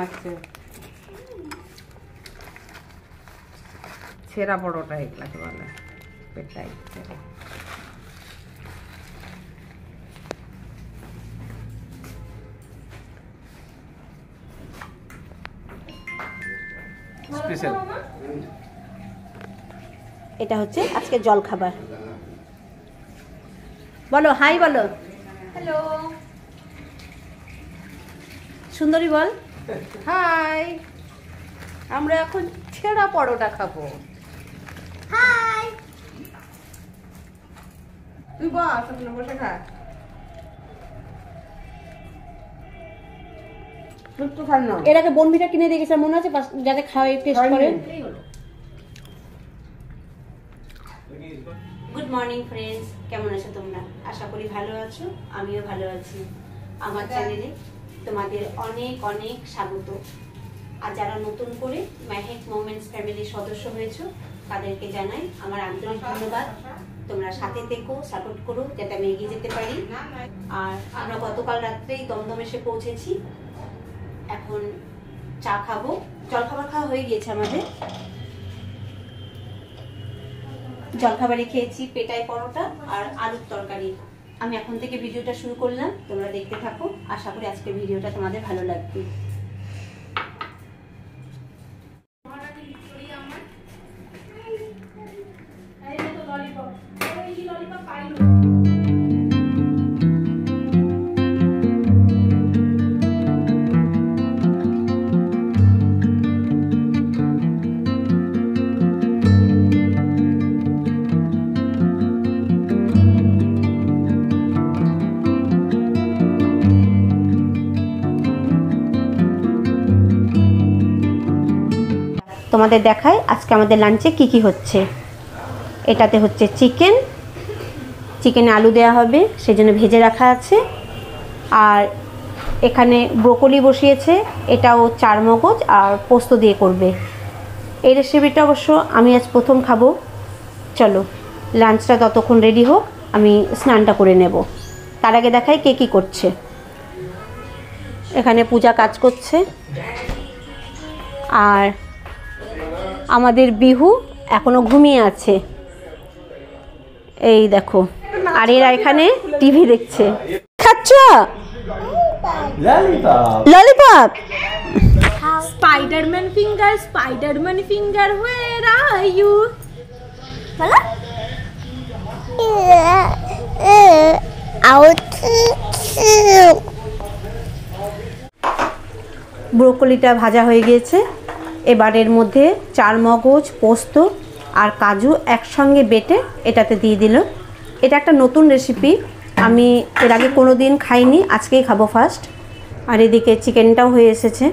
মারছে ছেঁড়া পরোটা এগুলাকে বলে পেটাই ছেঁড়া স্পেশাল। এটা হচ্ছে আজকে জল খাবার। বলো হাই বলো। হ্যালো সুন্দরী বল হাই আমরা এখন ছেঁড়া পরোটা খাবো। হাই। তুই বস ওখানে বসে খা। একটু খান না। এর আগে বনভিটা কিনে দিয়ে গেছিলাম মনে আছে যাতে খাওয়াই টেস্ট করে। গুড মর্নিং ফ্রেন্ডস, কেমন আছো তোমরা? আশা করি ভালো আছো, আমিও ভালো আছি। আমার চ্যানেলে তোমাদের অনেক অনেক স্বাগত। আর যারা নতুন করে মেহেক মোমেন্টস ফ্যামিলির সদস্য হয়েছো তাদেরকে জানাই আমার আন্তরিক ধন্যবাদ। তোমরা সাথে থেকো, সাপোর্ট করো যাতে আমি এগিয়ে যেতে পারি। আর আমরা গতকাল রাত্রেই দমদম এসে পৌঁছেছি। এখন চা খাবো, জলখাবার খাওয়া হয়ে গিয়েছে আমাদের। জলখাবারে খেয়েছি পেটাই পরোটা আর আলুর তরকারি। আমি এখন থেকে ভিডিওটা শুরু করলাম, তোমরা দেখতে থাকো। আশা করি আজকের ভিডিওটা তোমাদের ভালো লাগবে। তোমাদের দেখাই আজকে আমাদের লাঞ্চে কি কি হচ্ছে। এটাতে হচ্ছে চিকেনে আলু দেওয়া হবে, সেজন্য ভেজে রাখা আছে। আর এখানে ব্রোকলি বসিয়েছে, এটাও চার মগজ আর পোস্ত দিয়ে করবে। এই রেসিপিটা অবশ্য আমি আজ প্রথম খাবো। চলো লাঞ্চটা ততক্ষণ রেডি হোক, আমি স্নানটা করে নেব। তার আগে দেখাই কে কী করছে। এখানে পূজা কাজ করছে আর আমাদের বিহু এখনো ঘুমিয়ে আছে, এই দেখো। আর এরা এখানে টিভি দেখছে। খাচ্ছ lollipop? Spider-Man finger, where are you? ব্রোকলিটা ভাজা হয়ে গিয়েছে। এবার এর মধ্যে চার মগজ, পোস্ত আর কাজু একসঙ্গে বেটে এটাতে দিয়ে দিল। এটা একটা নতুন রেসিপি, আমি এর আগে কোনো দিন খাইনি, আজকেই খাবো ফার্স্ট। আর এদিকে চিকেনটাও হয়ে এসেছে।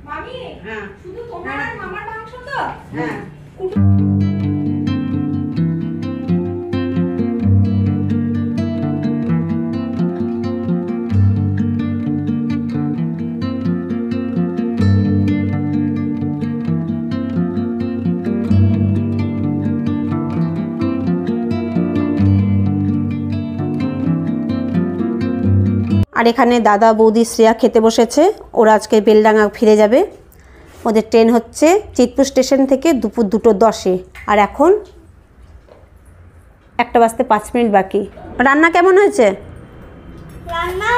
মামি হ্যাঁ শুধু তোমার আর মামার মাংস তো? হ্যাঁ আর এখানে দাদা বৌদি শ্রেয়া খেতে বসেছে। ওরা আজকে বেলডাঙ্গা ফিরে যাবে। ওদের ট্রেন হচ্ছে চিতপুর স্টেশন থেকে দুপুর 2:10-এ। আর এখন 1:05 বাকি। রান্না কেমন হয়েছে? রান্না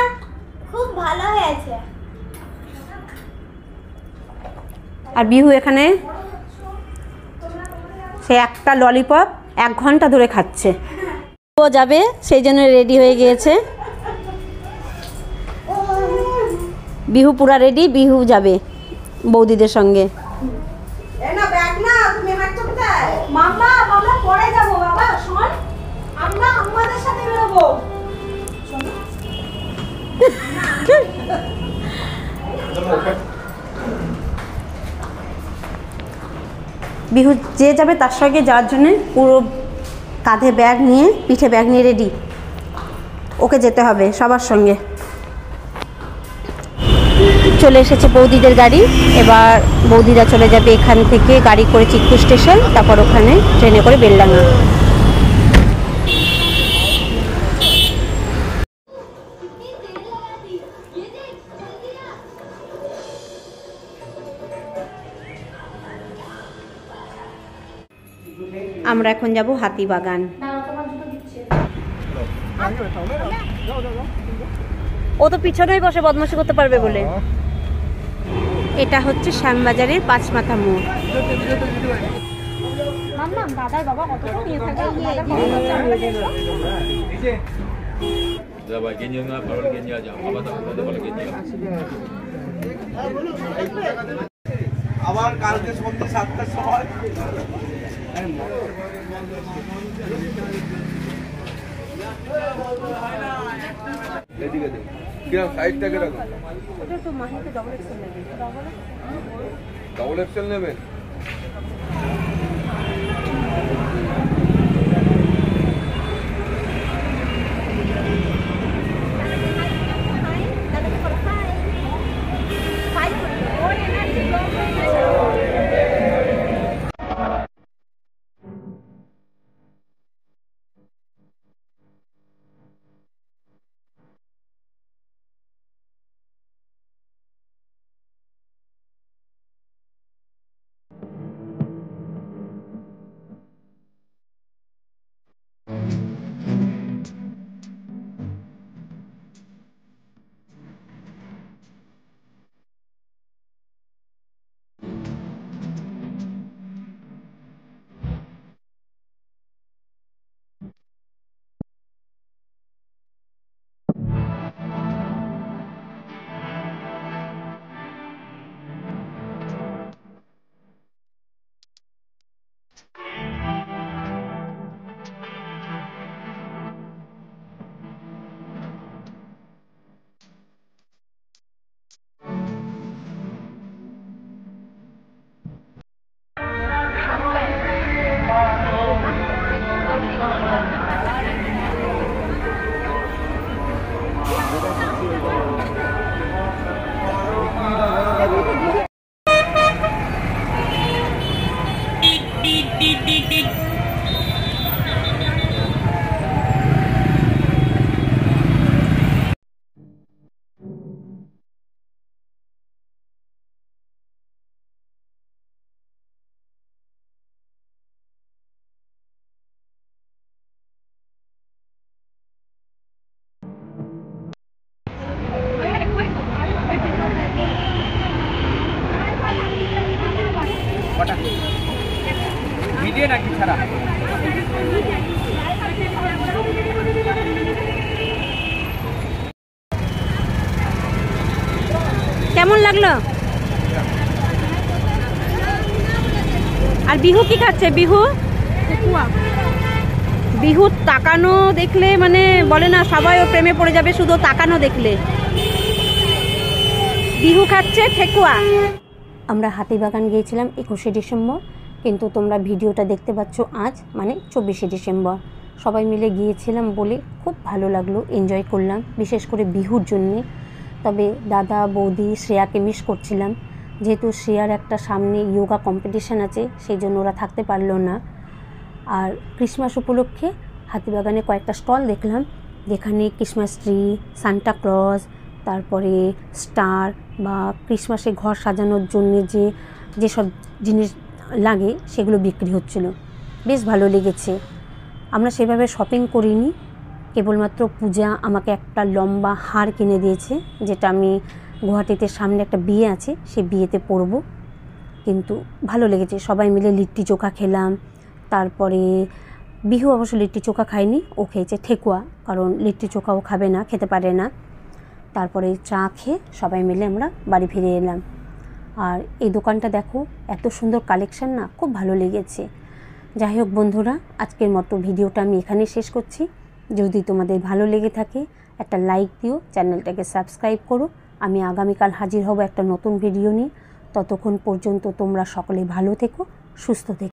খুব ভালো হয়েছে। আর বিহু এখানে সে একটা ললিপপ 1 ঘন্টা ধরে খাচ্ছে। ও যাবে সেই জন্য রেডি হয়ে গিয়েছে। বিহু পুরা রেডি, বিহু যাবে বৌদিদের সঙ্গে। মাম্মা আমরা পরে যাব। বাবা শোন, আমরা আমাদের সাথে বেরোবো। বিহু যে যাবে তার সঙ্গে যাওয়ার জন্য পুরো কাঁধে ব্যাগ নিয়ে, পিঠে ব্যাগ নিয়ে রেডি, ওকে যেতে হবে সবার সঙ্গে। চলে এসেছে বৌদিদের গাড়ি। এবার বৌদিরা চলে যাবে এখান থেকে গাড়ি করে চিত্তু স্টেশন, তারপর ওখানে ট্রেনে করে বেলডাঙ্গা। আমরা এখন যাব হাতিবাগান। ও তো পিছনেই বসে বদমাশি করতে পারবে বলে। এটা হচ্ছে শ্যামবাজারের পাঁচমাথা মোড়। দাদার বাবা কত আবার কালকে সন্ধ্যে 7টার সময় এদিকে দেখ কিরকম সাইডটাকে রাখো। ওটা তো মাহিতে ডবল এক্সেল নেবে। ডবল এক্সেল নেবেন? ভিডিও নাকি ছাড়া? কেমন লাগলো? আর বিহু কি খাচ্ছে? বিহু বিহু তাকানো দেখলে মানে বলে না সবাই ওর প্রেমে পড়ে যাবে শুধু তাকানো দেখলে। বিহু খাচ্ছে ঠেকুয়া। আমরা হাতিবাগান গিয়েছিলাম 21শে ডিসেম্বর, কিন্তু তোমরা ভিডিওটা দেখতে পাচ্ছ আজ মানে 24শে ডিসেম্বর। সবাই মিলে গিয়েছিলাম বলে খুব ভালো লাগলো, এনজয় করলাম, বিশেষ করে বিহুর জন্যে। তবে দাদা বৌদি শ্রেয়াকে মিস করছিলাম, যেহেতু শ্রেয়ার একটা সামনে যোগা কম্পিটিশান আছে, সেই জন্য ওরা থাকতে পারলো না। আর ক্রিসমাস উপলক্ষে হাতিবাগানে কয়েকটা স্টল দেখলাম, যেখানে ক্রিসমাস ট্রি, সান্টা ক্লজ, তারপরে স্টার বা ক্রিসমাসে ঘর সাজানোর জন্য যেসব জিনিস লাগে সেগুলো বিক্রি হচ্ছিল। বেশ ভালো লেগেছে। আমরা সেভাবে শপিং করিনি, কেবলমাত্র পূজা আমাকে একটা লম্বা হার কিনে দিয়েছে, যেটা আমি গুয়াহাটিতে সামনে একটা বিয়ে আছে সেই বিয়েতে পরব। কিন্তু ভালো লেগেছে, সবাই মিলে লিট্টি চোখা খেলাম। তারপরে বিহু অবশ্য লিট্টি চোখা খায়নি, ও খেয়েছে ঠেকুয়া, কারণ লিট্টি চোখাও খাবে না, খেতে পারে না। তারপরে চা খেয়ে সবাই মিলে আমরা বাড়ি ফিরে এলাম। আর এই দোকানটা দেখো, এত সুন্দর কালেকশান না, খুব ভালো লেগেছে। যাই হোক বন্ধুরা, আজকের মতো ভিডিওটা আমি এখানে শেষ করছি। যদি তোমাদের ভালো লেগে থাকে একটা লাইক দিও, চ্যানেলটাকে সাবস্ক্রাইব করো। আমি আগামীকাল হাজির হব একটা নতুন ভিডিও নিয়ে। ততক্ষণ পর্যন্ত তোমরা সকলে ভালো থেকো, সুস্থ থেকো।